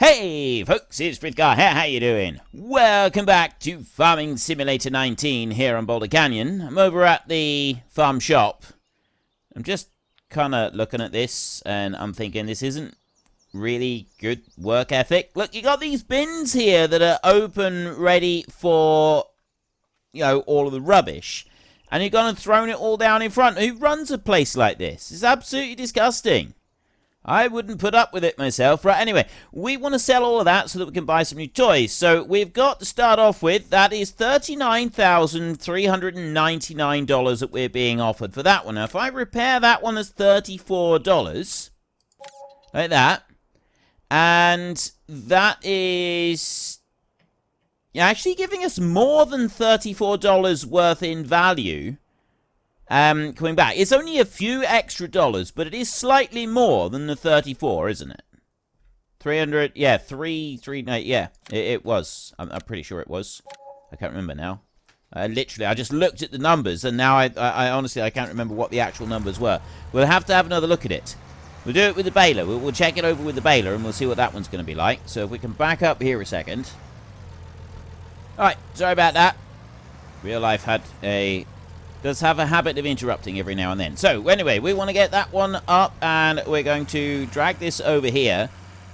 Hey folks, it's Frithgar here, how you doing? Welcome back to Farming Simulator 19 here on Boulder Canyon. I'm over at the farm shop. I'm just kind of looking at this and I'm thinking this isn't really good work ethic. Look, you got these bins here that are open, ready for, you know, all of the rubbish. And you've gone and thrown it all down in front. Who runs a place like this? It's absolutely disgusting. I wouldn't put up with it myself. Right, anyway, we want to sell all of that so that we can buy some new toys. So we've got to start off with, that is $39,399 that we're being offered for that one. Now, if I repair that one as $34, like that, and that is actually giving us more than $34 worth in value. Coming back. It's only a few extra dollars, but it is slightly more than the 34, isn't it? 300, yeah, 338, yeah, it was. I'm pretty sure it was. I can't remember now. Literally, I just looked at the numbers, and now I honestly, I can't remember what the actual numbers were. We'll have to have another look at it. We'll do it with the baler. We'll check it over with the baler, and we'll see what that one's going to be like. So if we can back up here a second. Alright, sorry about that. Real life does have a habit of interrupting every now and then. So, anyway, we want to get that one up, and we're going to drag this over here.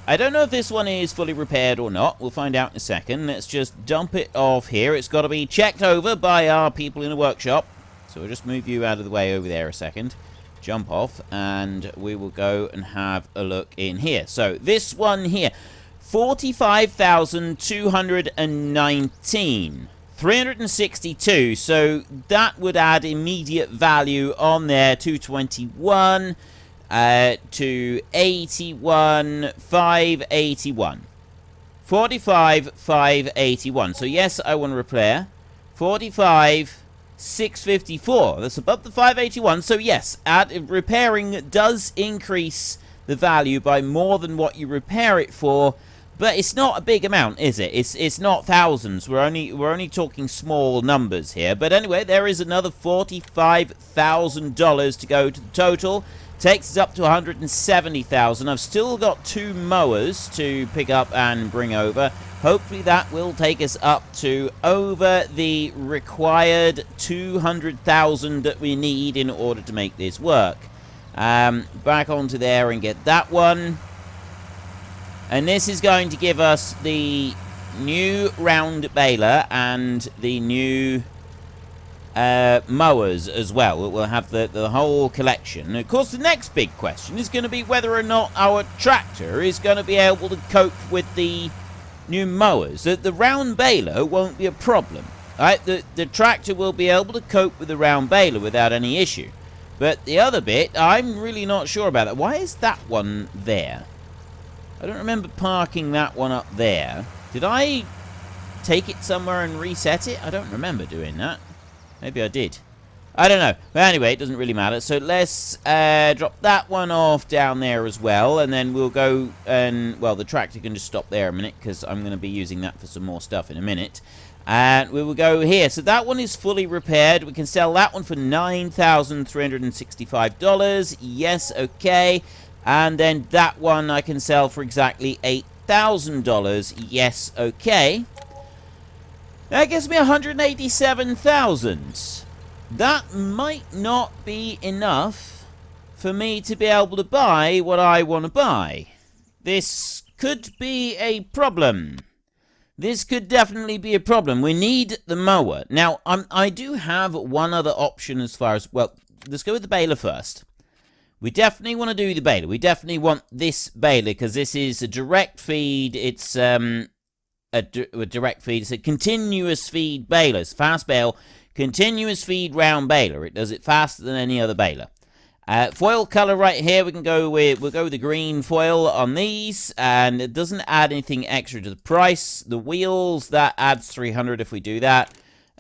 I don't know if this one is fully repaired or not. We'll find out in a second. Let's just dump it off here. It's got to be checked over by our people in the workshop. So we'll just move you out of the way over there a second. Jump off, and we will go and have a look in here. So, this one here, $45,219. 362, so that would add immediate value on there. 221, 281, 581. 45,581. So yes, I want to repair. 45,654. That's above the 581. So yes, repairing does increase the value by more than what you repair it for. But it's not a big amount, is it? It's not thousands. We're only talking small numbers here. But anyway, there is another $45,000 to go to the total. Takes us up to $170,000. I've still got 2 mowers to pick up and bring over. Hopefully that will take us up to over the required $200,000 that we need in order to make this work. Back onto there and get that one. And this is going to give us the new round baler and the new mowers as well. We'll have the whole collection. And of course, the next big question is going to be whether or not our tractor is going to be able to cope with the new mowers. The round baler won't be a problem. Right? The tractor will be able to cope with the round baler without any issue. But the other bit, I'm really not sure about that. Why is that one there? I don't remember parking that one up there. Did I take it somewhere and reset it? I don't remember doing that. Maybe I did. I don't know. But anyway, it doesn't really matter. So let's drop that one off down there as well. And then we'll go and, well, the tractor can just stop there a minute because I'm going to be using that for some more stuff in a minute. And we will go here. So that one is fully repaired. We can sell that one for $9,365. Yes, okay. And then that one I can sell for exactly $8,000. Yes, okay. That gives me $187,000. That might not be enough for me to be able to buy what I want to buy. This could be a problem. This could definitely be a problem. We need the mower. Now, I do have one other option as far as, well, let's go with the baler first. We definitely want to do the baler. We definitely want this baler because this is a direct feed. It's a direct feed. It's a continuous feed baler. It's fast bale, continuous feed round baler. It does it faster than any other baler. Foil color right here. We'll go with the green foil on these, and it doesn't add anything extra to the price. The wheels, that adds $300 if we do that.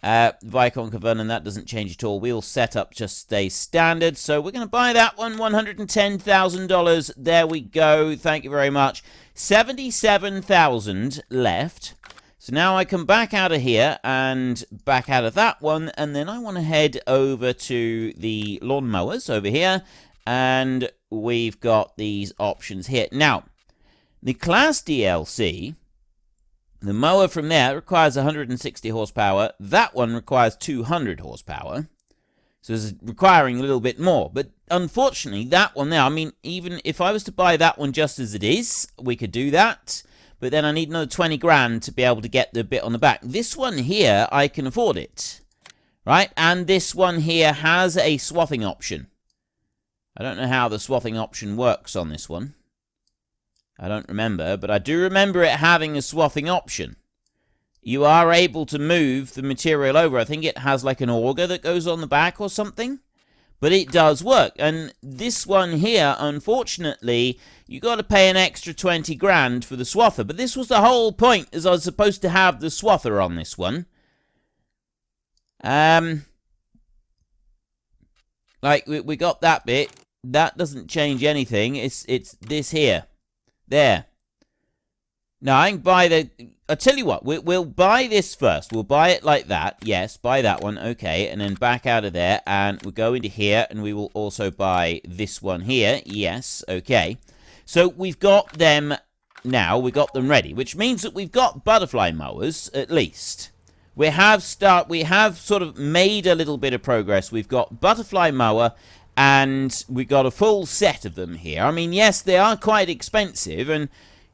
Vicon Cavernon, that doesn't change at all. Wheel setup just stays standard. So we're going to buy that one, $110,000. There we go. Thank you very much. $77,000 left. So now I come back out of here and back out of that one. And then I want to head over to the lawn mowers over here. And we've got these options here. Now, The Class DLC, the mower from there requires 160 horsepower. That one requires 200 horsepower. So it's requiring a little bit more. But unfortunately, that one there, I mean, even if I was to buy that one just as it is, we could do that. But then I need another 20 grand to be able to get the bit on the back. This one here, I can afford it. Right? And this one here has a swathing option. I don't know how the swathing option works on this one. I don't remember, but I do remember it having a swathing option. You are able to move the material over. I think it has like an auger that goes on the back or something. But it does work. And this one here, unfortunately, you got to pay an extra 20 grand for the swather. But this was the whole point, is I was supposed to have the swather on this one. Like, we got that bit. That doesn't change anything. It's this here. There. Now, I can buy the... I'll tell you what, we'll buy this first. We'll buy it like that. Yes, buy that one. Okay, and then back out of there. And we'll go into here, and we will also buy this one here. Yes, okay. So we've got them now. We got them ready, which means that we've got butterfly mowers, at least. We have sort of made a little bit of progress. We've got butterfly mower, and we've got a full set of them here. I mean, yes, they are quite expensive, and...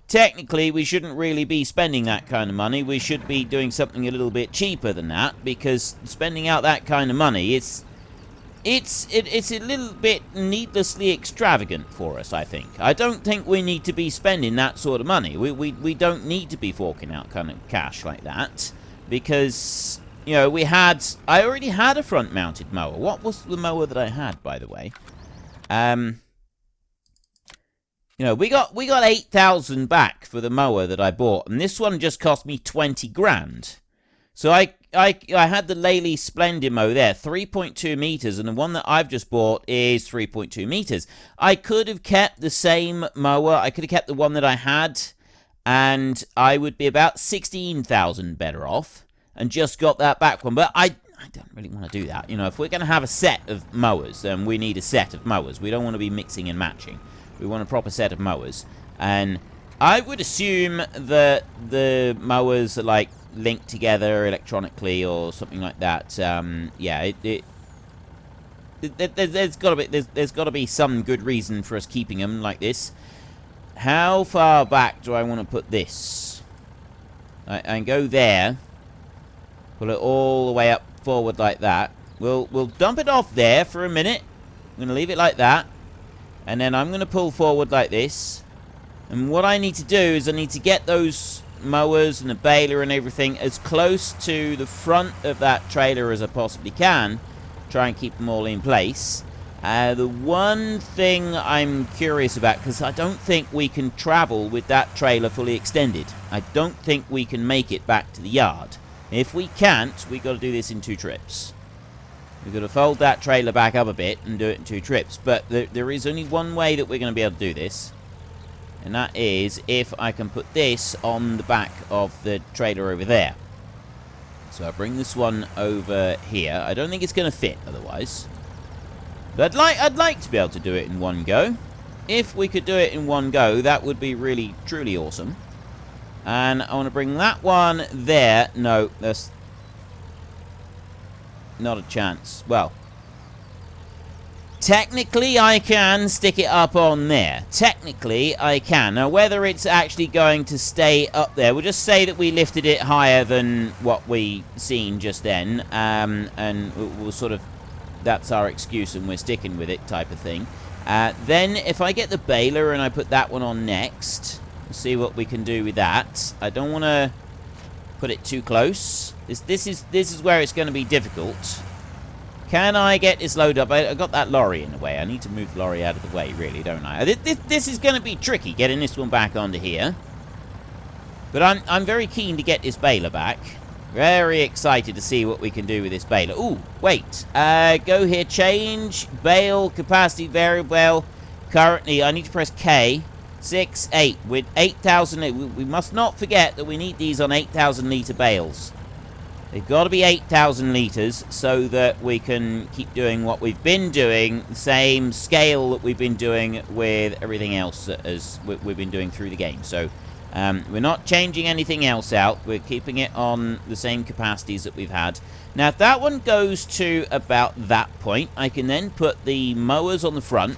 technically, we shouldn't really be spending that kind of money. We should be doing something a little bit cheaper than that, because spending out that kind of money, it's a little bit needlessly extravagant for us, I think. I don't think we need to be spending that sort of money. We don't need to be forking out kind of cash like that, because, you know, I already had a front-mounted mower. What was the mower that I had, by the way? You know, we got 8,000 back for the mower that I bought, and this one just cost me 20 grand. So I had the Lely Splendimo there, 3.2 meters, and the one that I've just bought is 3.2 meters. I could have kept the same mower. I could have kept the one that I had, and I would be about 16,000 better off, and just got that back one. But I don't really want to do that. You know, if we're going to have a set of mowers, then we need a set of mowers. We don't want to be mixing and matching. We want a proper set of mowers. And I would assume that the mowers are, like, linked together electronically or something like that. Yeah, there's got to be some good reason for us keeping them like this. How far back do I want to put this? I can go there. Pull it all the way up forward like that. We'll dump it off there for a minute. I'm going to leave it like that. And then I'm going to pull forward like this. And what I need to do is I need to get those mowers and the baler and everything as close to the front of that trailer as I possibly can. Try and keep them all in place. The one thing I'm curious about, because I don't think we can travel with that trailer fully extended. I don't think we can make it back to the yard. If we can't, we've got to do this in 2 trips. We've got to fold that trailer back up a bit and do it in 2 trips. But there is only one way that we're going to be able to do this. And that is if I can put this on the back of the trailer over there. So I bring this one over here. I don't think it's going to fit otherwise. But I'd like to be able to do it in one go. If we could do it in one go, that would be really, truly awesome. And I want to bring that one there. No, that's... not a chance. Well, technically I can stick it up on there. Technically I can. Now whether it's actually going to stay up there, we'll just say that we lifted it higher than what we seen just then, and we'll sort of, that's our excuse and we're sticking with it type of thing. Then if I get the baler and I put that one on next, we'll see what we can do with that. I don't want to put it too close. This is where it's going to be difficult. Can I get this load up? I got that lorry in the way. I need to move the lorry out of the way, really, don't I? This is going to be tricky, getting this one back onto here. But I'm very keen to get this baler back. Very excited to see what we can do with this baler. Ooh, wait. Go here, change, bale, capacity, variable. Currently, I need to press K. 6, 8. With 8,000, we must not forget that we need these on 8,000 litre bales. They've got to be 8,000 litres so that we can keep doing what we've been doing, the same scale that we've been doing with everything else as we've been doing through the game. So we're not changing anything else out. We're keeping it on the same capacities that we've had. Now, if that one goes to about that point, I can then put the mowers on the front,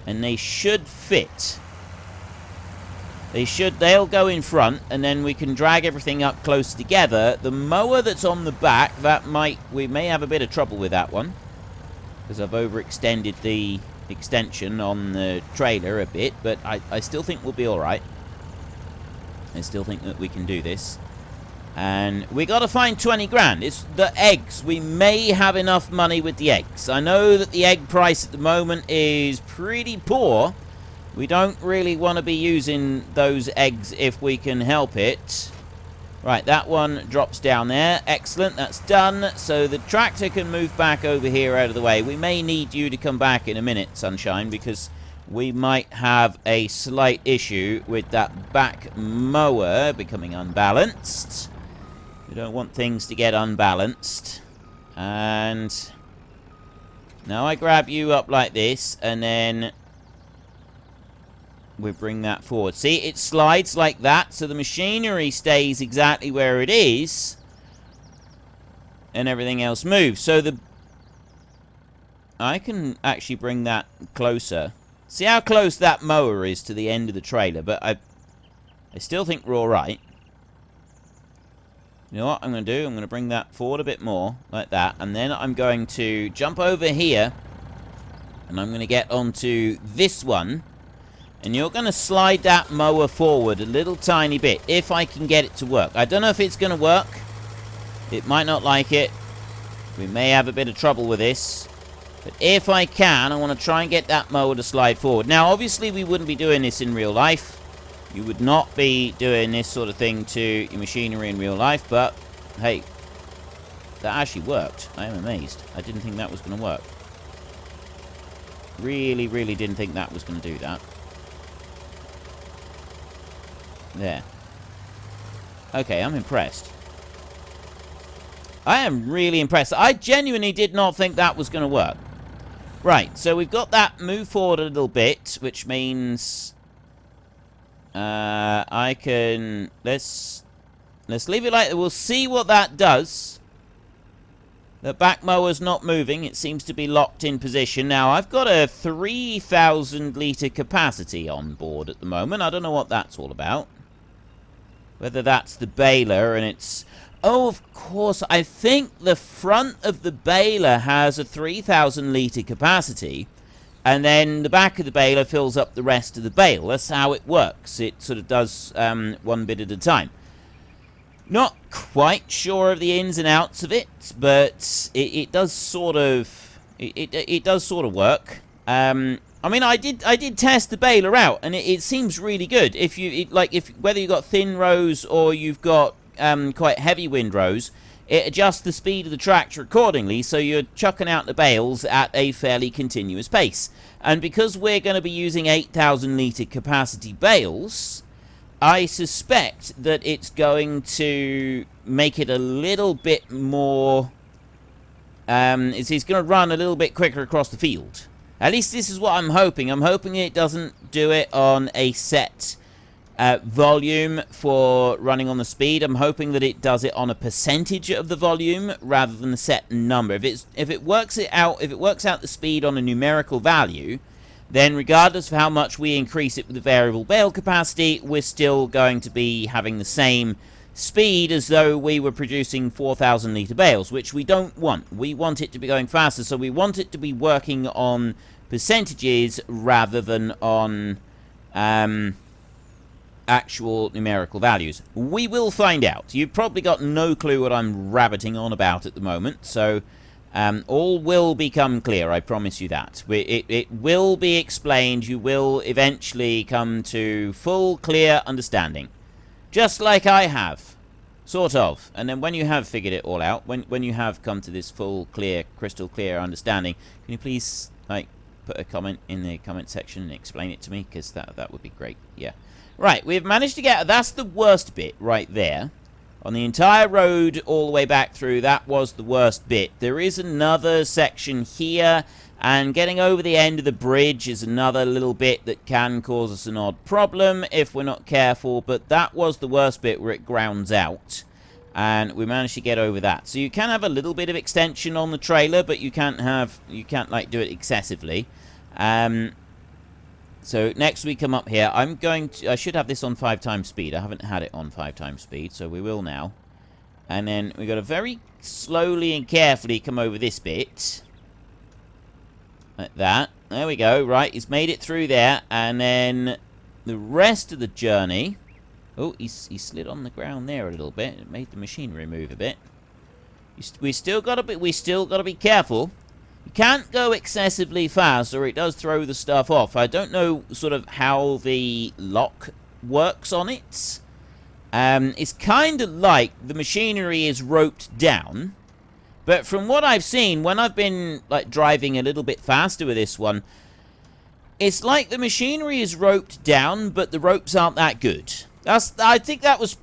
and they should fit. They'll go in front, and then we can drag everything up close together. The mower that's on the back, we may have a bit of trouble with that one, because I've overextended the extension on the trailer a bit, but I still think we'll be alright. I still think that we can do this. And we got to find 20 grand. It's the eggs. We may have enough money with the eggs. I know that the egg price at the moment is pretty poor. We don't really want to be using those eggs if we can help it. Right, that one drops down there. Excellent, that's done. So the tractor can move back over here out of the way. We may need you to come back in a minute, Sunshine, because we might have a slight issue with that back mower becoming unbalanced. We don't want things to get unbalanced. And now I grab you up like this, and then we bring that forward. See, it slides like that, so the machinery stays exactly where it is, and everything else moves. So I can actually bring that closer. See how close that mower is to the end of the trailer, but I still think we're alright. You know what I'm going to do? I'm going to bring that forward a bit more, like that, and then I'm going to jump over here, and I'm going to get onto this one, and you're going to slide that mower forward a little tiny bit, if I can get it to work. I don't know if it's going to work. It might not like it. We may have a bit of trouble with this. But if I can, I want to try and get that mower to slide forward. Now, obviously, we wouldn't be doing this in real life. You would not be doing this sort of thing to your machinery in real life, but, hey, that actually worked. I am amazed. I didn't think that was going to work. Really, really didn't think that was going to do that. There. Okay, I'm impressed. I am really impressed. I genuinely did not think that was going to work. Right, so we've got that move forward a little bit, which means I can... Let's leave it like that. We'll see what that does. The back mower's not moving. It seems to be locked in position. Now, I've got a 3,000 litre capacity on board at the moment. I don't know what that's all about. Whether that's the baler and it's... Oh, of course, I think the front of the baler has a 3,000 litre capacity, and then the back of the baler fills up the rest of the bale. That's how it works. It sort of does one bit at a time. Not quite sure of the ins and outs of it, but it does sort of it does sort of work. I mean, I did test the baler out, and it seems really good. If whether you've got thin rows or you've got quite heavy windrows, it adjusts the speed of the tractor accordingly, so you're chucking out the bales at a fairly continuous pace. And because we're going to be using 8,000 litre capacity bales, I suspect that it's going to make it a little bit more... it's going to run a little bit quicker across the field. At least this is what I'm hoping. I'm hoping it doesn't do it on a set volume for running on the speed. I'm hoping that it does it on a percentage of the volume rather than a set number. If it works out the speed on a numerical value, then regardless of how much we increase it with the variable bale capacity, we're still going to be having the same speed as though we were producing 4,000 litre bales, which we don't want. We want it to be going faster, so we want it to be working on percentages rather than on actual numerical values. We will find out. You've probably got no clue what I'm rabbiting on about at the moment, so all will become clear, I promise you that. It will be explained. You will eventually come to full, clear understanding. Just like I have. Sort of. And then when you have figured it all out, when you have come to this full, clear, crystal clear understanding, can you please, like, put a comment in the comment section and explain it to me? Because that would be great. Yeah. Right, we've managed to get... That's the worst bit right there. On the entire road all the way back through, that was the worst bit. There is another section here, and getting over the end of the bridge is another little bit that can cause us an odd problem if we're not careful, but that was the worst bit where it grounds out. And we managed to get over that. So you can have a little bit of extension on the trailer, but you can't like do it excessively. So next we come up here. I should have this on 5 times speed. I haven't had it on 5 times speed, so we will now. And then we've got to very slowly and carefully come over this bit. Like that. There we go. Right, he's made it through there. And then the rest of the journey... Oh, he slid on the ground there a little bit. It made the machinery move a bit. We still got to be careful. You can't go excessively fast or it does throw the stuff off. I don't know sort of how the lock works on it. It's kind of like the machinery is roped down. But from what I've seen, when I've been like driving a little bit faster with this one, it's like the machinery is roped down, but the ropes aren't that good. I think that's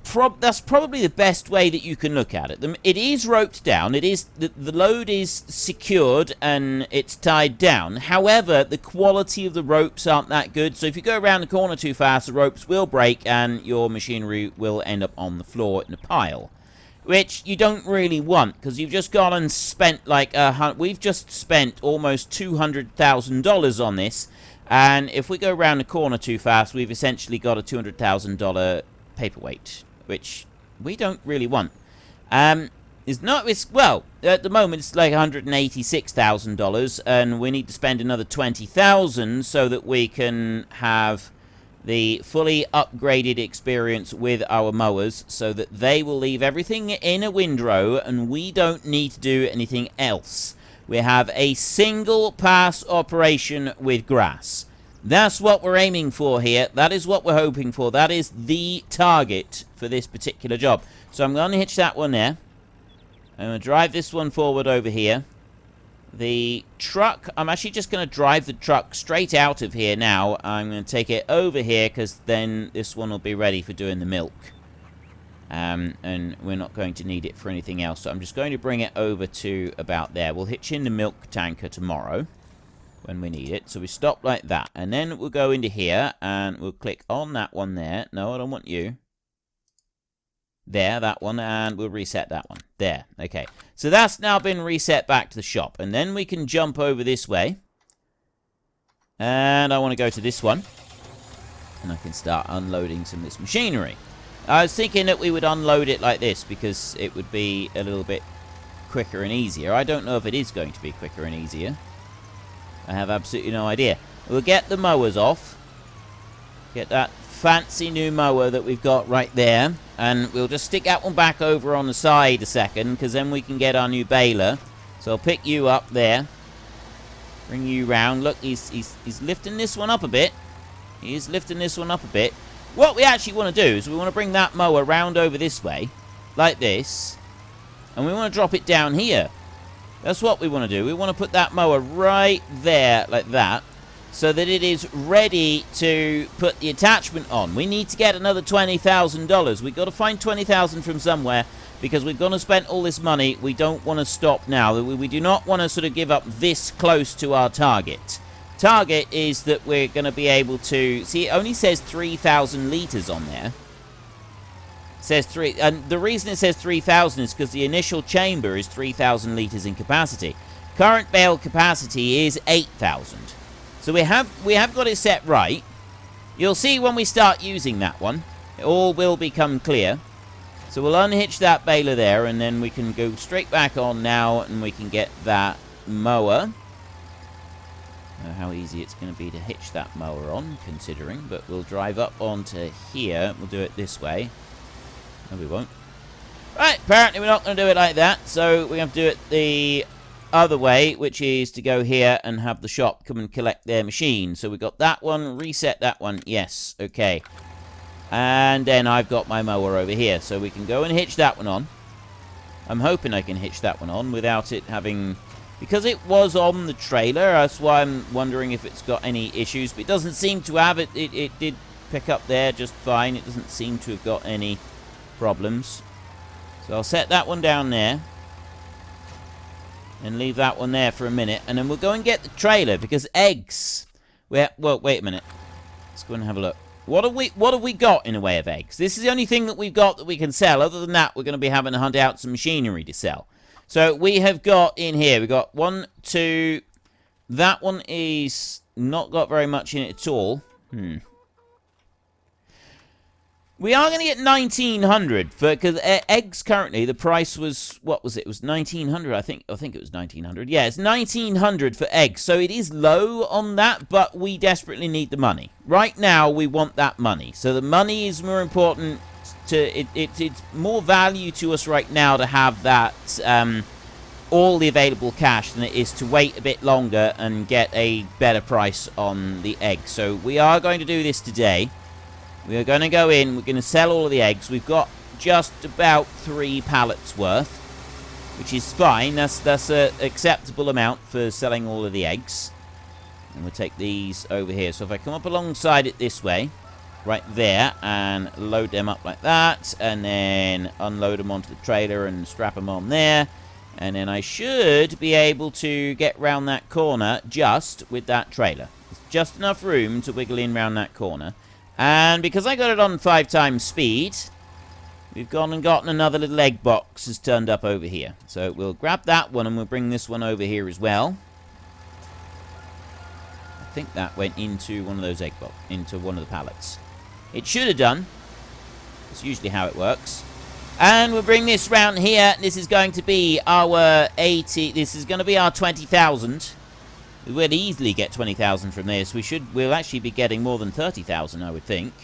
probably the best way that you can look at it. It is roped down. It is the load is secured and it's tied down. However, the quality of the ropes aren't that good. So if you go around the corner too fast, the ropes will break and your machinery will end up on the floor in a pile, which you don't really want because you've just gone and spent like we've just spent almost $200,000 on this. And if we go around the corner too fast, we've essentially got a $200,000 paperweight, which we don't really want. Well, at the moment it's like $186,000, and we need to spend another $20,000 so that we can have the fully upgraded experience with our mowers, so that they will leave everything in a windrow, and we don't need to do anything else. We have a single pass operation with grass. That's what we're aiming for here. That is what we're hoping for. That is the target for this particular job. So I'm going to hitch that one there. I'm going to drive this one forward over here. The truck, I'm actually just going to drive the truck straight out of here now. I'm going to take it over here because then this one will be ready for doing the milk. And we're not going to need it for anything else. So I'm just going to bring it over to about there. We'll hitch in the milk tanker tomorrow when we need it. So we stop like that. And then we'll go into here and we'll click on that one there. No, I don't want you. There, that one. And we'll reset that one. There. Okay. So that's now been reset back to the shop. And then we can jump over this way. And I want to go to this one. And I can start unloading some of this machinery. I was thinking that we would unload it like this because it would be a little bit quicker and easier. I don't know if it is going to be quicker and easier. I have absolutely no idea. We'll get the mowers off. Get that fancy new mower that we've got right there. And we'll just stick that one back over on the side a second because then we can get our new baler. So I'll pick you up there. Bring you round. Look, he's lifting this one up a bit. He is lifting this one up a bit. What we actually want to do is we want to bring that mower round over this way, like this, and we want to drop it down here. That's what we want to do. We want to put that mower right there, like that, so that it is ready to put the attachment on. We need to get another $20,000. We've got to find $20,000 from somewhere, because we're going to spend all this money. We don't want to stop now. We do not want to sort of give up this close to our target. Target is that we're going to be able to... See, it only says 3,000 litres on there. It says 3... And the reason it says 3,000 is because the initial chamber is 3,000 litres in capacity. Current bale capacity is 8,000. So we have got it set right. You'll see when we start using that one. It all will become clear. So we'll unhitch that baler there, and then we can go straight back on now, and we can get that mower. How easy it's going to be to hitch that mower on, considering, but we'll drive up onto here. We'll do it this way. No, we won't. Right, apparently we're not going to do it like that, so we have to do it the other way, which is to go here and have the shop come and collect their machine. So we've got that one, reset that one, yes, okay. And then I've got my mower over here, so we can go and hitch that one on. I'm hoping I can hitch that one on without it having... Because it was on the trailer, that's why I'm wondering if it's got any issues. But it doesn't seem to have it. It did pick up there just fine. It doesn't seem to have got any problems. So I'll set that one down there. And leave that one there for a minute. And then we'll go and get the trailer, because eggs... Well, wait a minute. Let's go and have a look. What have we got in the way of eggs? This is the only thing that we've got that we can sell. Other than that, we're going to be having to hunt out some machinery to sell. So we have got in here, we've got 1, 2... That one is not got very much in it at all. We are going to get 1,900 for, because eggs currently, the price was, what was it? It was 1,900, I think it was 1,900. Yeah, it's 1,900 for eggs. So it is low on that, but we desperately need the money. Right now, we want that money. So the money is more important to, it's more value to us right now to have that, all the available cash than it is to wait a bit longer and get a better price on the eggs. So we are going to do this today. We are going to go in, we're going to sell all of the eggs. We've got just about 3 pallets worth, which is fine. That's an acceptable amount for selling all of the eggs. And we'll take these over here. So if I come up alongside it this way, right there, and load them up like that, and then unload them onto the trailer and strap them on there, and then I should be able to get round that corner just with that trailer. There's just enough room to wiggle in round that corner. And because I got it on 5 times speed, we've gone and gotten another little egg box has turned up over here. So we'll grab that one and we'll bring this one over here as well. I think that went into one of those into one of the pallets. It should have done. That's usually how it works. And we'll bring this round here. This is going to be our 80. This is going to be our 20,000. We'll easily get 20,000 from this. We'll actually be getting more than 30,000, I would think.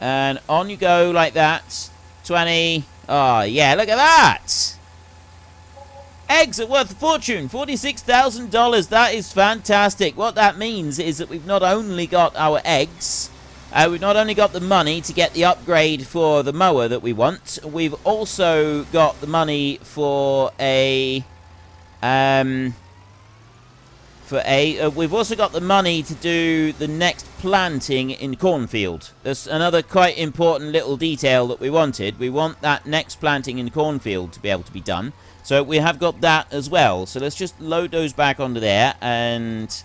And on you go like that. 20. Oh, yeah, look at that. Eggs are worth a fortune. $46,000. That is fantastic. What that means is that we've not only got our eggs, we've not only got the money to get the upgrade for the mower that we want, we've also got the money for a... we've also got the money to do the next planting in cornfield. There's another quite important little detail that we wanted. We want that next planting in cornfield to be able to be done. So we have got that as well. So let's just load those back onto there and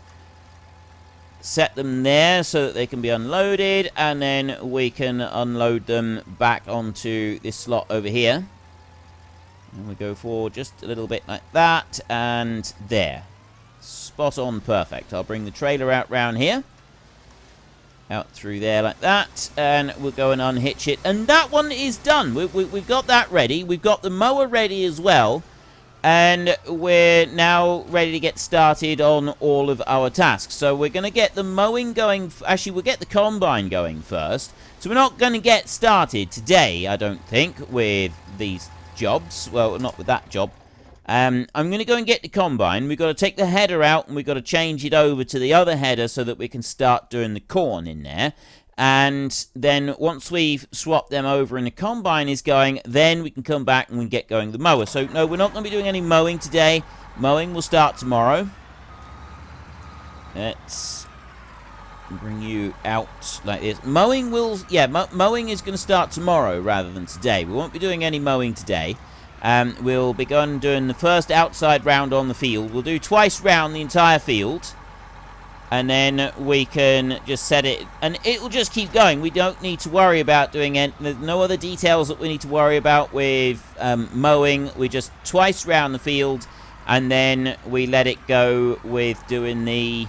set them there so that they can be unloaded. And then we can unload them back onto this slot over here. And we go forward just a little bit like that. And there. Spot on, perfect. I'll bring the trailer out round here. Out through there like that. And we'll go and unhitch it. And that one is done. We've got that ready. We've got the mower ready as well. And we're now ready to get started on all of our tasks. So we're going to get the mowing going. Actually, we'll get the combine going first. So we're not going to get started today, I don't think, with these jobs. Well, not with that job. I'm going to go and get the combine. We've got to take the header out and we've got to change it over to the other header so that we can start doing the corn in there. And then once we've swapped them over and the combine is going, then we can come back and we can get going the mower. So no, we're not going to be doing any mowing today. Mowing will start tomorrow. Let's bring you out like this. Mowing will, yeah, mowing is going to start tomorrow rather than today. We won't be doing any mowing today. We'll be going and doing the first outside round on the field. We'll do twice round the entire field. And then we can just set it. And it will just keep going. We don't need to worry about doing it. There's no other details that we need to worry about with mowing. We just twice round the field. And then we let it go with doing the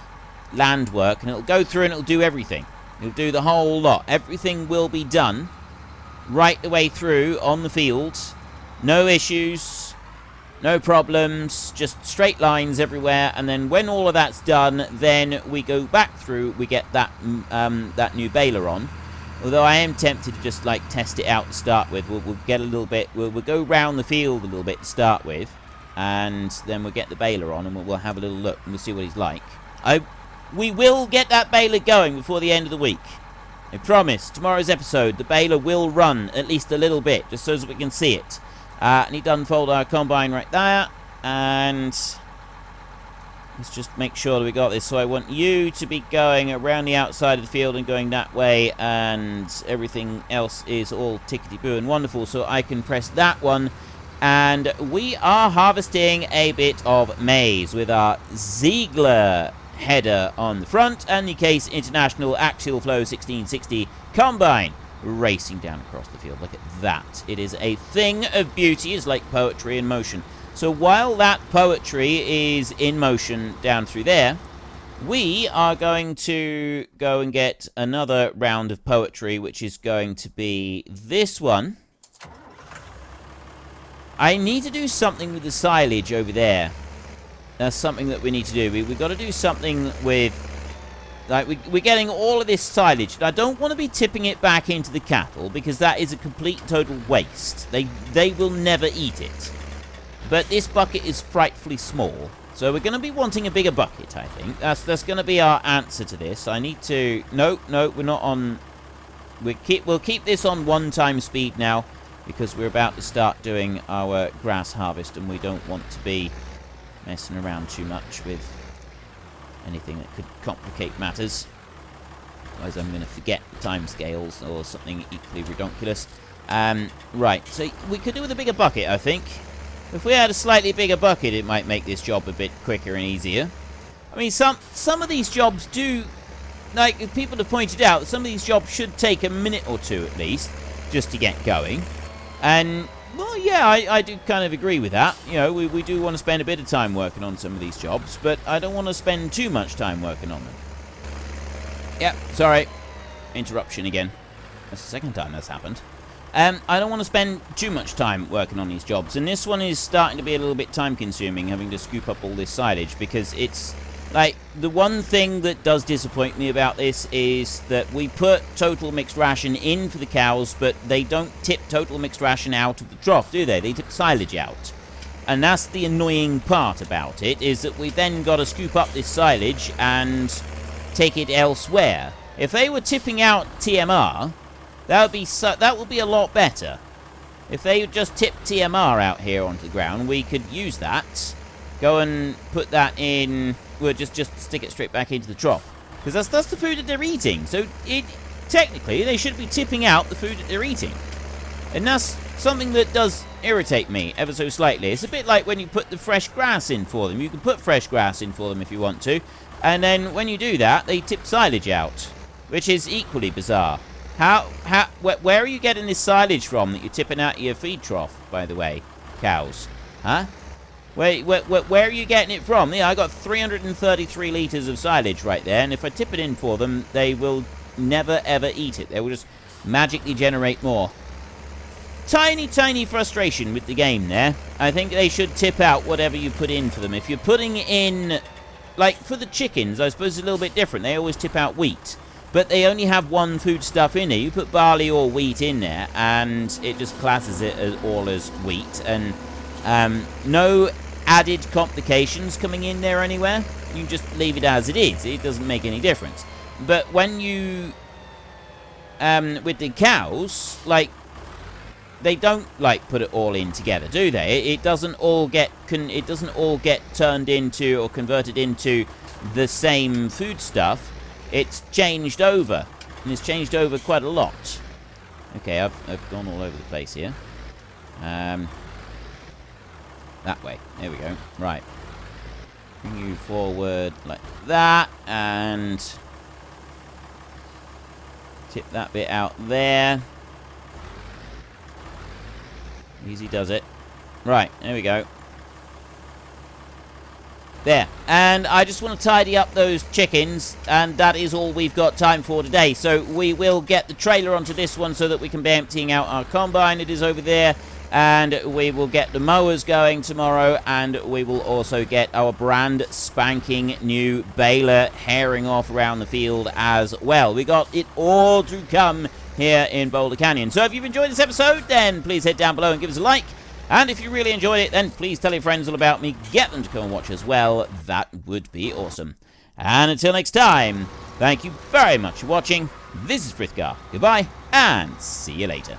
land work. And it'll go through and it'll do everything. It'll do the whole lot. Everything will be done right the way through on the field. No issues, no problems, just straight lines everywhere. And then when all of that's done, then we go back through, we get that that new baler on. Although I am tempted to just like test it out to start with. We'll get a little bit, we'll go round the field a little bit to start with. And then we'll get the baler on and we'll have a little look and we'll see what he's like. We will get that baler going before the end of the week. I promise, tomorrow's episode, the baler will run at least a little bit, just so that we can see it. I need to unfold our combine right there. And let's just make sure that we got this. So I want you to be going around the outside of the field and going that way. And everything else is all tickety-boo and wonderful. So I can press that one. And we are harvesting a bit of maize with our Ziegler header on the front and the Case International Axial Flow 1660 Combine racing down across the field. Look at that. It is a thing of beauty. It's like poetry in motion. So while that poetry is in motion down through there, we are going to go and get another round of poetry, which is going to be this one. I need to do something with the silage over there. That's something that we need to do. We've got to do something with... Like, we're getting all of this silage. I don't want to be tipping it back into the cattle, because that is a complete total waste. They will never eat it. But this bucket is frightfully small. So we're going to be wanting a bigger bucket, I think. That's going to be our answer to this. I need to... No, we're not on... We'll keep this on 1 speed now, because we're about to start doing our grass harvest, and we don't want to be messing around too much with anything that could complicate matters. Otherwise I'm going to forget the timescales or something equally redonkulous. Right, so we could do with a bigger bucket, I think. If we had a slightly bigger bucket, it might make this job a bit quicker and easier. I mean, some of these jobs do, like people have pointed out, some of these jobs should take a minute or two at least, just to get going. And, well, yeah, I do kind of agree with that. You know, we do want to spend a bit of time working on some of these jobs, but I don't want to spend too much time working on them. Yep, sorry. Interruption again. That's the second time that's happened. I don't want to spend too much time working on these jobs, and this one is starting to be a little bit time-consuming, having to scoop up all this silage, because it's, like, the one thing that does disappoint me about this is that we put total mixed ration in for the cows, but they don't tip total mixed ration out of the trough, do they? They tip silage out. And that's the annoying part about it, is that we then got to scoop up this silage and take it elsewhere. If they were tipping out TMR... that would be a lot better. If they just tip TMR out here onto the ground, we could use that. Go and put that in. We'll just stick it straight back into the trough, because that's the food that they're eating. So technically they should be tipping out the food that they're eating, and that's something that does irritate me ever so slightly. It's a bit like when you put the fresh grass in for them. You can put fresh grass in for them if you want to, and then when you do that, they tip silage out, which is equally bizarre. Where are you getting this silage from that you're tipping out of your feed trough, by the way, cows? Huh? Where are you getting it from? Yeah, I got 333 litres of silage right there, and if I tip it in for them, they will never ever eat it. They will just magically generate more. Tiny frustration with the game there. I think they should tip out whatever you put in for them. If you're putting in, like for the chickens, I suppose it's a little bit different. They always tip out wheat. But they only have one food stuff in there. You put barley or wheat in there, and it just classes it as wheat. And no added complications coming in there anywhere. You can just leave it as it is. It doesn't make any difference. But when you... with the cows, like... They don't, like, put it all in together, do they? It doesn't all get... It doesn't all get turned into or converted into the same food stuff. It's changed over, and it's changed over quite a lot. Okay, I've gone all over the place here. That way. There we go. Right. Bring you forward like that, and tip that bit out there. Easy does it. Right, there we go. There, and I just want to tidy up those chickens, and that is all we've got time for today. So we will get the trailer onto this one so that we can be emptying out our combine. It is over there, and we will get the mowers going tomorrow, and we will also get our brand spanking new baler herring off around the field as well. We got it all to come here in Boulder Canyon. So if you've enjoyed this episode, then please head down below and give us a like. And if you really enjoyed it, then please tell your friends all about me. Get them to come and watch as well. That would be awesome. And until next time, thank you very much for watching. This is Frithgar. Goodbye, and see you later.